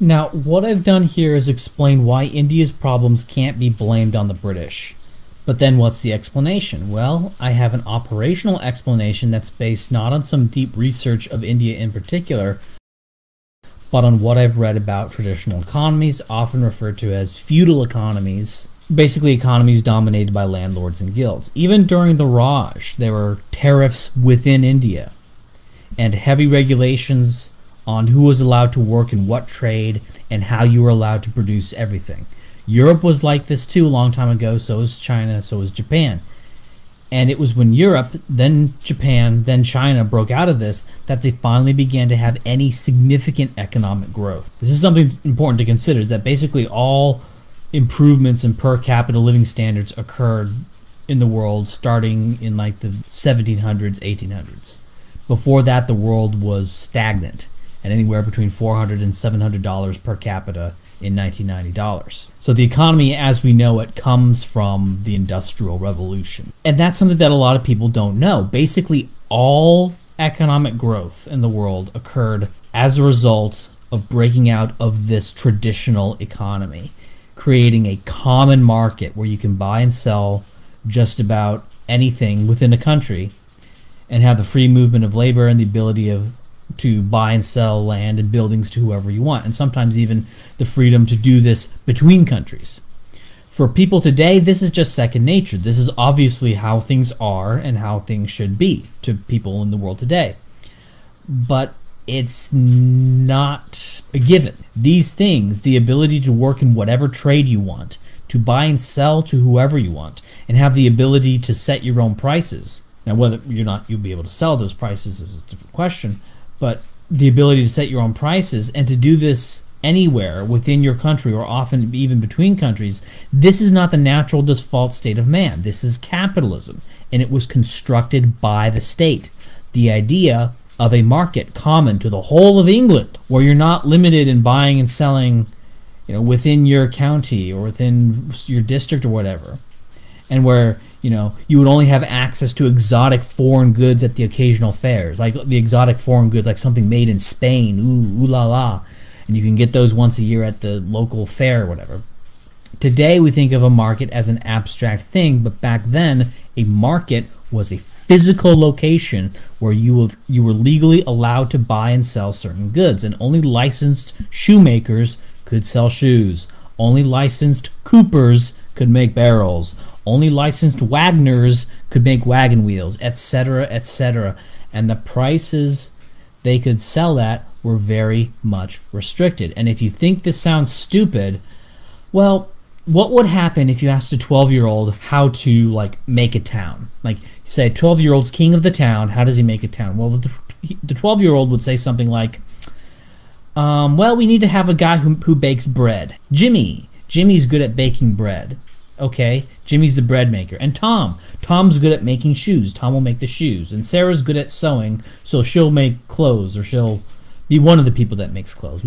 Now, what I've done here is explain why India's problems can't be blamed on the British. But then what's the explanation? Well, I have an operational explanation that's based not on some deep research of India in particular, but on what I've read about traditional economies, often referred to as feudal economies, basically economies dominated by landlords and guilds. Even during the Raj, there were tariffs within India and heavy regulations on who was allowed to work in what trade and how you were allowed to produce everything. Europe was like this too a long time ago, so was China, so was Japan. And it was when Europe, then Japan, then China broke out of this that they finally began to have any significant economic growth. This is something important to consider, is that basically all improvements in per capita living standards occurred in the world starting in like the 1700s, 1800s. Before that, the world was stagnant at anywhere between $400 and $700 per capita in 1990 dollars. So the economy as we know it comes from the Industrial Revolution. And that's something that a lot of people don't know. Basically, all economic growth in the world occurred as a result of breaking out of this traditional economy, creating a common market where you can buy and sell just about anything within a country and have the free movement of labor and the ability to buy and sell land and buildings to whoever you want, and sometimes even the freedom to do this between countries. For people today, this is just second nature. This is obviously how things are and how things should be to people in the world today. But it's not a given. These things, the ability to work in whatever trade you want, to buy and sell to whoever you want, and have the ability to set your own prices. Now, whether you'll be able to sell those prices is a different question, but the ability to set your own prices and to do this anywhere within your country or often even between countries, this is not the natural default state of man. This is capitalism, and it was constructed by the state. The idea of a market common to the whole of England, where you're not limited in buying and selling, within your county or within your district or whatever, and where you would only have access to exotic foreign goods at the occasional fairs, like the exotic foreign goods, like something made in Spain, ooh la la, and you can get those once a year at the local fair or whatever. Today we think of a market as an abstract thing, but back then a market was a physical location where you were legally allowed to buy and sell certain goods, and only licensed shoemakers could sell shoes. Only licensed coopers could make barrels. Only licensed wagoners could make wagon wheels, etc., etc. And the prices they could sell at were very much restricted. And if you think this sounds stupid, well, what would happen if you asked a 12-year-old how to make a town? Like, say, a 12-year-old's king of the town, how does he make a town? Well, the 12-year-old would say something like, well, we need to have a guy who bakes bread. Jimmy's good at baking bread. Okay, Jimmy's the bread maker. And Tom's good at making shoes. Tom will make the shoes. And Sarah's good at sewing, so she'll make clothes, or she'll be one of the people that makes clothes.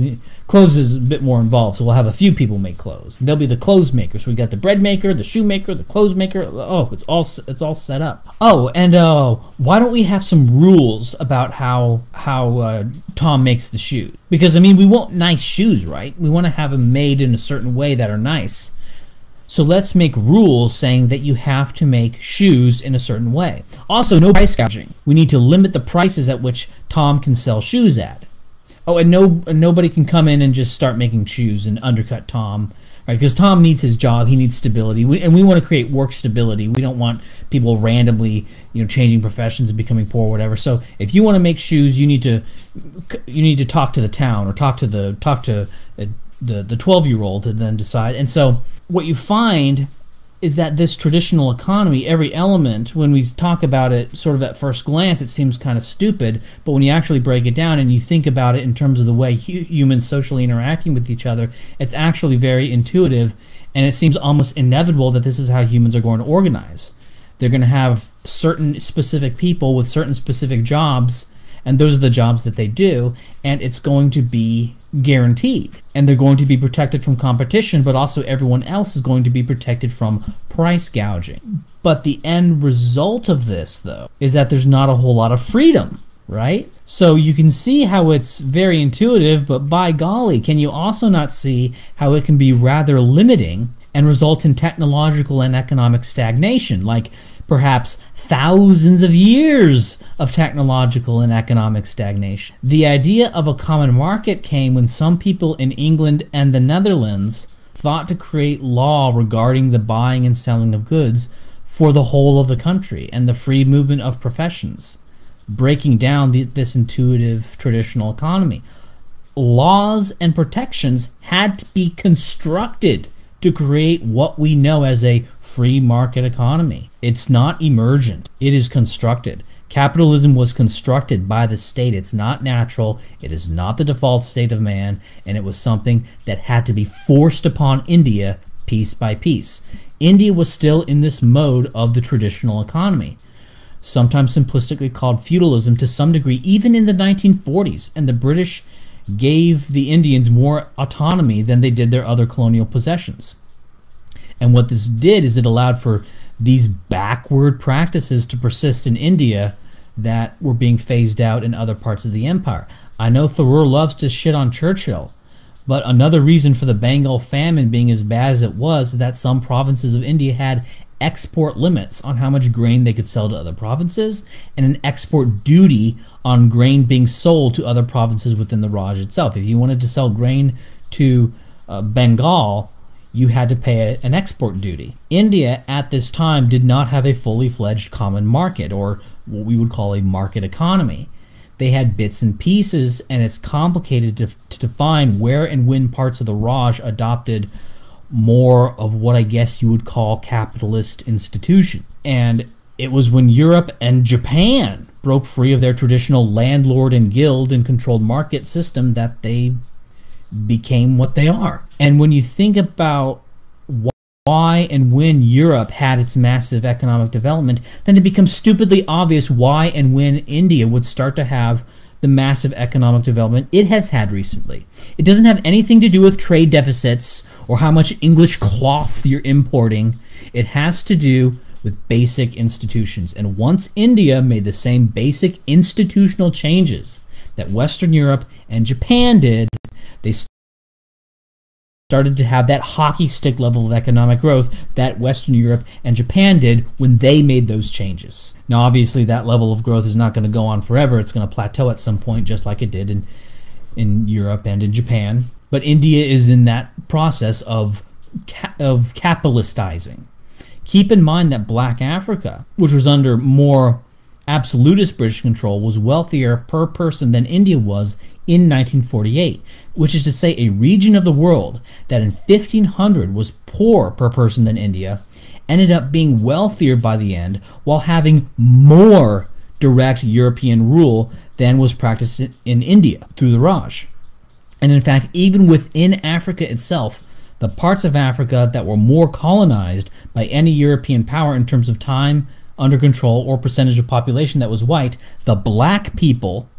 Clothes is a bit more involved, so we'll have a few people make clothes. And they'll be the clothes maker. So we got the bread maker, the shoe maker, the clothes maker. Oh, it's all set up. Oh, and why don't we have some rules about how Tom makes the shoes? Because we want nice shoes, right? We want to have them made in a certain way that are nice. So let's make rules saying that you have to make shoes in a certain way. Also, no price gouging. We need to limit the prices at which Tom can sell shoes at. Oh, and nobody can come in and just start making shoes and undercut Tom, right? Because Tom needs his job, he needs stability, and we want to create work stability. We don't want people randomly, changing professions and becoming poor or whatever. So if you want to make shoes, you need to talk to the town or talk to the 12-year-old and then decide. And so what you find is that this traditional economy, every element, when we talk about it sort of at first glance, it seems kind of stupid, but when you actually break it down and you think about it in terms of the way humans socially interacting with each other, it's actually very intuitive, and it seems almost inevitable that this is how humans are going to organize. They're going to have certain specific people with certain specific jobs, and those are the jobs that they do, and it's going to be guaranteed. And they're going to be protected from competition, but also everyone else is going to be protected from price gouging. But the end result of this, though, is that there's not a whole lot of freedom right? So you can see how it's very intuitive, but by golly, can you also not see how it can be rather limiting and result in technological and economic stagnation, like perhaps thousands of years of technological and economic stagnation? The idea of a common market came when some people in England and the Netherlands thought to create law regarding the buying and selling of goods for the whole of the country and the free movement of professions, breaking down this intuitive traditional economy. Laws and protections had to be constructed to create what we know as a free market economy. It's not emergent, it is constructed. Capitalism was constructed by the state. It's not natural, it is not the default state of man, and it was something that had to be forced upon India piece by piece. India was still in this mode of the traditional economy, sometimes simplistically called feudalism to some degree, even in the 1940s, and the British gave the Indians more autonomy than they did their other colonial possessions. And what this did is it allowed for these backward practices to persist in India that were being phased out in other parts of the empire. I know Thoreau loves to shit on Churchill, but another reason for the Bengal famine being as bad as it was is that some provinces of India had export limits on how much grain they could sell to other provinces, and an export duty on grain being sold to other provinces within the Raj itself. If you wanted to sell grain to Bengal, you had to pay an export duty. India at this time did not have a fully fledged common market, or what we would call a market economy. They had bits and pieces, and it's complicated to define where and when parts of the Raj adopted more of what I guess you would call capitalist institution. And it was when Europe and Japan broke free of their traditional landlord and guild and controlled market system that they became what they are. And when you think about why and when Europe had its massive economic development, then it becomes stupidly obvious why and when India would start to have the massive economic development it has had recently. It doesn't have anything to do with trade deficits or how much English cloth you're importing. It has to do with basic institutions. And once India made the same basic institutional changes that Western Europe and Japan did, they started to have that hockey stick level of economic growth that Western Europe and Japan did when they made those changes. Now, obviously, that level of growth is not going to go on forever. It's going to plateau at some point, just like it did in Europe and in Japan. But India is in that process of capitalistizing. Keep in mind that Black Africa, which was under more absolutist British control, was wealthier per person than India was in 1948, which is to say a region of the world that in 1500 was poorer per person than India ended up being wealthier by the end while having more direct European rule than was practiced in India through the Raj. And in fact, even within Africa itself, the parts of Africa that were more colonized by any European power in terms of time under control or percentage of population that was white, the black people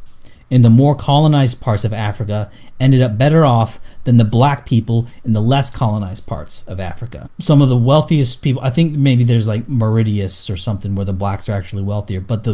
in the more colonized parts of Africa ended up better off than the black people in the less colonized parts of Africa. Some of the wealthiest people, I think maybe there's like Mauritius or something where the blacks are actually wealthier, but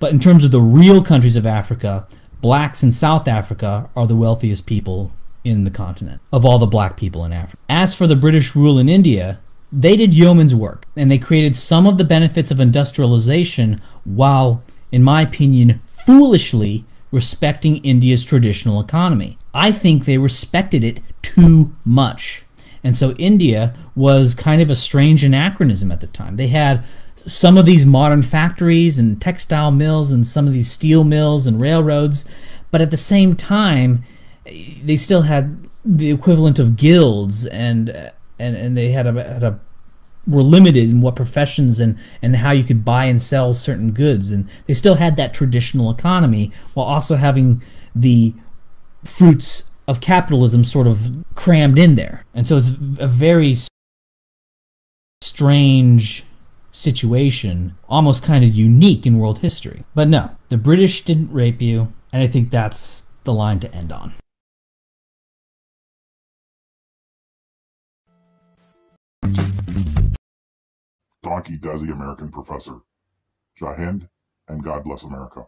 in terms of the real countries of Africa, blacks in South Africa are the wealthiest people in the continent of all the black people in Africa. As for the British rule in India, they did yeoman's work, and they created some of the benefits of industrialization while, in my opinion, foolishly respecting India's traditional economy. I think they respected it too much. And so India was kind of a strange anachronism at the time. They had some of these modern factories and textile mills and some of these steel mills and railroads, but at the same time, they still had the equivalent of guilds, and they were limited in what professions and how you could buy and sell certain goods, and they still had that traditional economy while also having the fruits of capitalism sort of crammed in there. And so it's a very strange situation, almost kind of unique in world history. But no, the British didn't rape you, and I think that's the line to end on. India Desi American Professor. Jai Hind, and God bless America.